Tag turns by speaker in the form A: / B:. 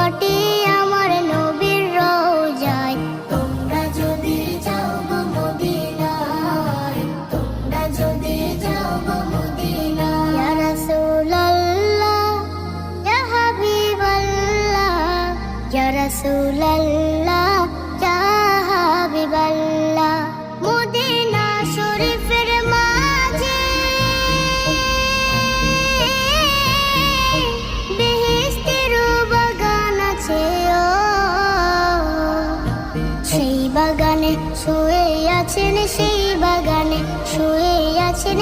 A: মাটি আমার নবীর রওজায়। তোমরা যদি যাও গো মদিনায়, তোমরা যদি যাও গো মদিনায়। ইয়া রাসূলুল্লাহ ইয়া হাবিবাল্লাহ, ইয়া রাসূলুল্লাহ ইয়া হাবিবাল্লাহ। মদিনা শরীফের মাঝে বেহেশতের বাগান আছে, সেই বাগানে শুয়ে আছেন, সেই বাগানে শুয়ে আছেন